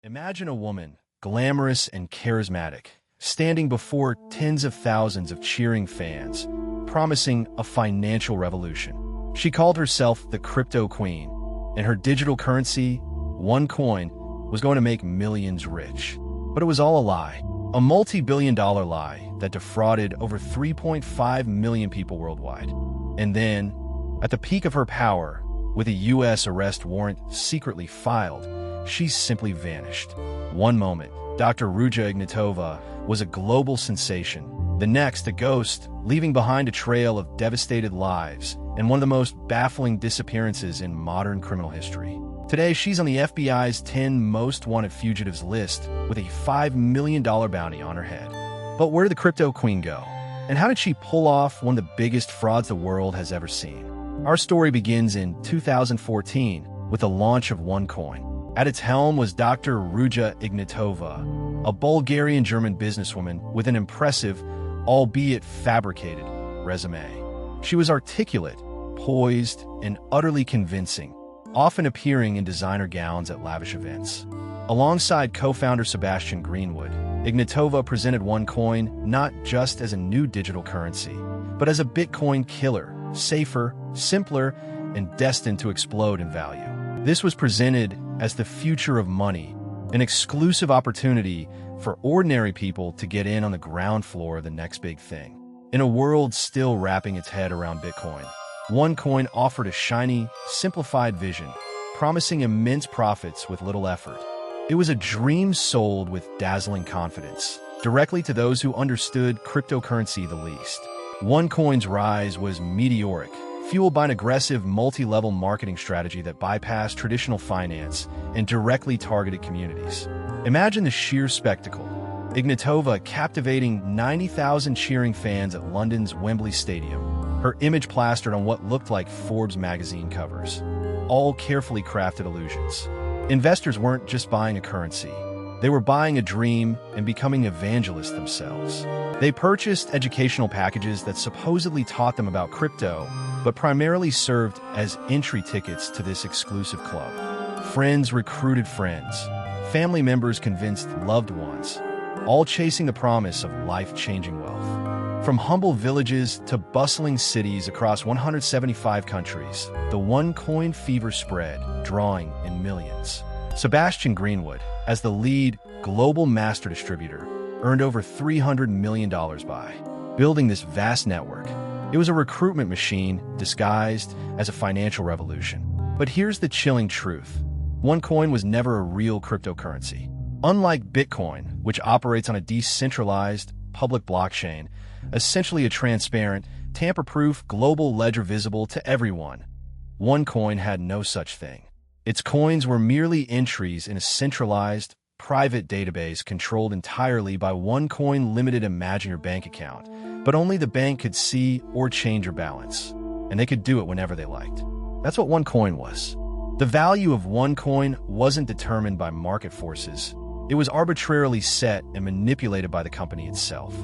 Imagine a woman, glamorous and charismatic, standing before tens of thousands of cheering fans, promising a financial revolution. She called herself the crypto queen, and her digital currency, OneCoin, was going to make millions rich. But it was all a lie, a multi-billion-dollar lie that defrauded over 3.5 million people worldwide. And then, at the peak of her power, with a U.S. arrest warrant secretly filed, she simply vanished. One moment, Dr. Ruja Ignatova was a global sensation. The next, a ghost, leaving behind a trail of devastated lives and one of the most baffling disappearances in modern criminal history. Today, she's on the FBI's 10 most wanted fugitives list with a $5 million bounty on her head. But where did the crypto queen go? And how did she pull off one of the biggest frauds the world has ever seen? Our story begins in 2014 with the launch of OneCoin. At its helm was Dr. Ruja Ignatova, a Bulgarian-German businesswoman with an impressive, albeit fabricated, resume. She was articulate, poised, and utterly convincing, often appearing in designer gowns at lavish events. Alongside co-founder Sebastian Greenwood, Ignatova presented OneCoin not just as a new digital currency, but as a Bitcoin killer, safer, simpler, and destined to explode in value. This was presented as the future of money, an exclusive opportunity for ordinary people to get in on the ground floor of the next big thing. In a world still wrapping its head around Bitcoin, OneCoin offered a shiny, simplified vision, promising immense profits with little effort. It was a dream sold with dazzling confidence, directly to those who understood cryptocurrency the least. OneCoin's rise was meteoric, fueled by an aggressive multi-level marketing strategy that bypassed traditional finance and directly targeted communities. Imagine the sheer spectacle. Ignatova captivating 90,000 cheering fans at London's Wembley Stadium, her image plastered on what looked like Forbes magazine covers. All carefully crafted illusions. Investors weren't just buying a currency. They were buying a dream and becoming evangelists themselves. They purchased educational packages that supposedly taught them about crypto, but primarily served as entry tickets to this exclusive club. Friends recruited friends. Family members convinced loved ones, all chasing the promise of life-changing wealth. From humble villages to bustling cities across 175 countries, the OneCoin fever spread, drawing in millions. Sebastian Greenwood, as the lead global master distributor, earned over $300 million by building this vast network. It was a recruitment machine disguised as a financial revolution. But here's the chilling truth. OneCoin was never a real cryptocurrency. Unlike Bitcoin, which operates on a decentralized, public blockchain, essentially a transparent, tamper-proof global ledger visible to everyone, OneCoin had no such thing. Its coins were merely entries in a centralized, private database controlled entirely by OneCoin Limited. Imagine your bank account, but only the bank could see or change your balance, and they could do it whenever they liked. That's what OneCoin was. The value of OneCoin wasn't determined by market forces. It was arbitrarily set and manipulated by the company itself.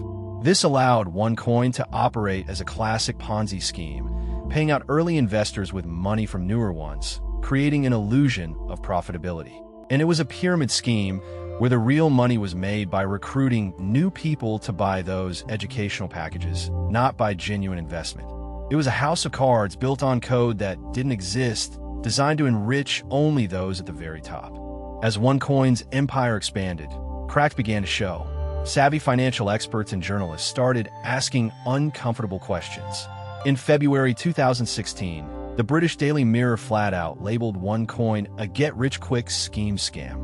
This allowed OneCoin to operate as a classic Ponzi scheme, paying out early investors with money from newer ones, creating an illusion of profitability. And it was a pyramid scheme where the real money was made by recruiting new people to buy those educational packages, not by genuine investment. It was a house of cards built on code that didn't exist, designed to enrich only those at the very top. As OneCoin's empire expanded, cracks began to show. Savvy financial experts and journalists started asking uncomfortable questions. In February 2016, the British Daily Mirror flat out labeled OneCoin a get-rich-quick scheme scam.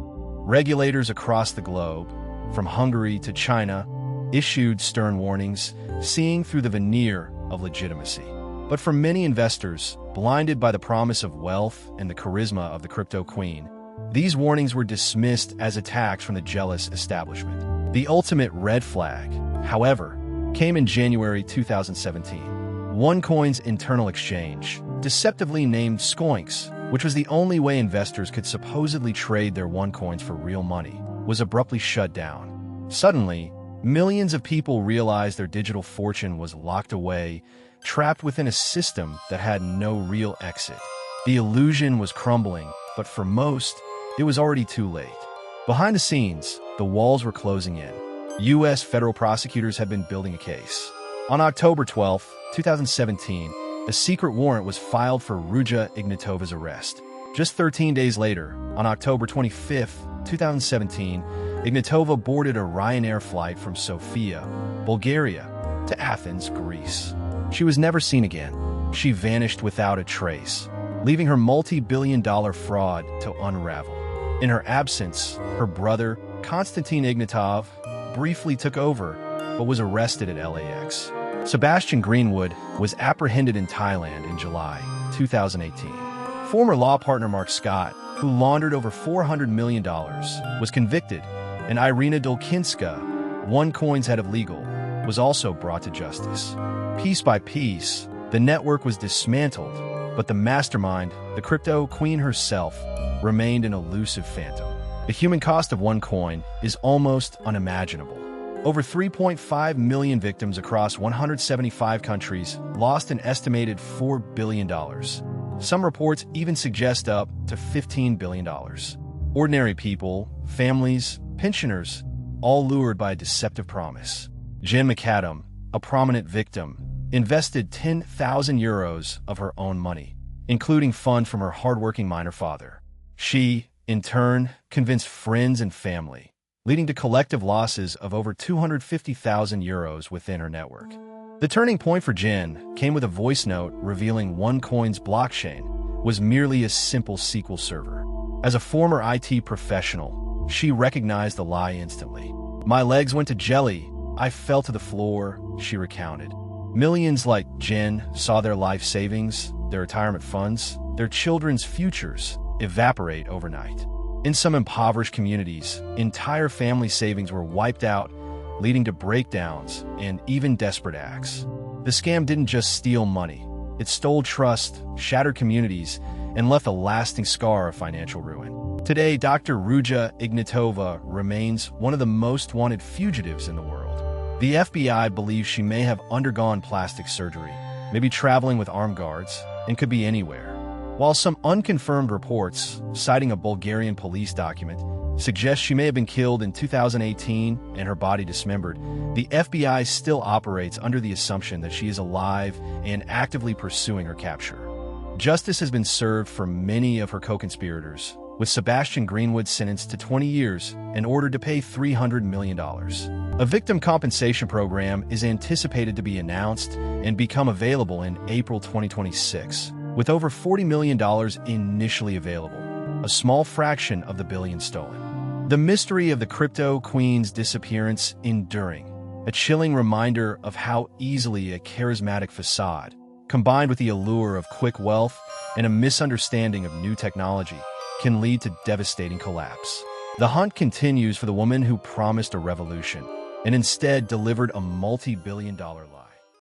Regulators across the globe, from Hungary to China, issued stern warnings, seeing through the veneer of legitimacy. But for many investors, blinded by the promise of wealth and the charisma of the crypto queen, these warnings were dismissed as attacks from the jealous establishment. The ultimate red flag, however, came in January 2017. OneCoin's internal exchange, deceptively named Scoinx, which was the only way investors could supposedly trade their OneCoins for real money, was abruptly shut down. Suddenly, millions of people realized their digital fortune was locked away, trapped within a system that had no real exit. The illusion was crumbling, but for most, it was already too late. Behind the scenes, the walls were closing in. U.S. federal prosecutors had been building a case. On October 12, 2017, a secret warrant was filed for Ruja Ignatova's arrest. Just 13 days later, on October 25, 2017, Ignatova boarded a Ryanair flight from Sofia, Bulgaria, to Athens, Greece. She was never seen again. She vanished without a trace, leaving her multi-billion-dollar fraud to unravel. In her absence, her brother, Konstantin Ignatov, briefly took over, but was arrested at LAX. Sebastian Greenwood was apprehended in Thailand in July 2018. Former law partner Mark Scott, who laundered over $400 million, was convicted, and Irina Dolkinska, OneCoin's head of legal, was also brought to justice. Piece by piece, the network was dismantled, but the mastermind, the crypto queen herself, remained an elusive phantom. The human cost of OneCoin is almost unimaginable. Over 3.5 million victims across 175 countries lost an estimated $4 billion. Some reports even suggest up to $15 billion. Ordinary people, families, pensioners, all lured by a deceptive promise. Jen McAdam, a prominent victim, invested 10,000 euros of her own money, including funds from her hardworking miner father. She, in turn, convinced friends and family, leading to collective losses of over 250,000 euros within her network. The turning point for Jen came with a voice note revealing OneCoin's blockchain was merely a simple SQL server. As a former IT professional, she recognized the lie instantly. "My legs went to jelly. I fell to the floor," she recounted. Millions like Jen saw their life savings, their retirement funds, their children's futures evaporate overnight. In some impoverished communities, entire family savings were wiped out, leading to breakdowns and even desperate acts. The scam didn't just steal money. It stole trust, shattered communities, and left a lasting scar of financial ruin. Today, Dr. Ruja Ignatova remains one of the most wanted fugitives in the world. The FBI believes she may have undergone plastic surgery, maybe traveling with armed guards, and could be anywhere. While some unconfirmed reports, citing a Bulgarian police document, suggest she may have been killed in 2018 and her body dismembered, the FBI still operates under the assumption that she is alive and actively pursuing her capture. Justice has been served for many of her co-conspirators, with Sebastian Greenwood sentenced to 20 years and ordered to pay $300 million. A victim compensation program is anticipated to be announced and become available in April 2026. With over $40 million initially available, a small fraction of the billion stolen. The mystery of the crypto queen's disappearance enduring, a chilling reminder of how easily a charismatic facade, combined with the allure of quick wealth and a misunderstanding of new technology, can lead to devastating collapse. The hunt continues for the woman who promised a revolution and instead delivered a multi-billion-dollar lie.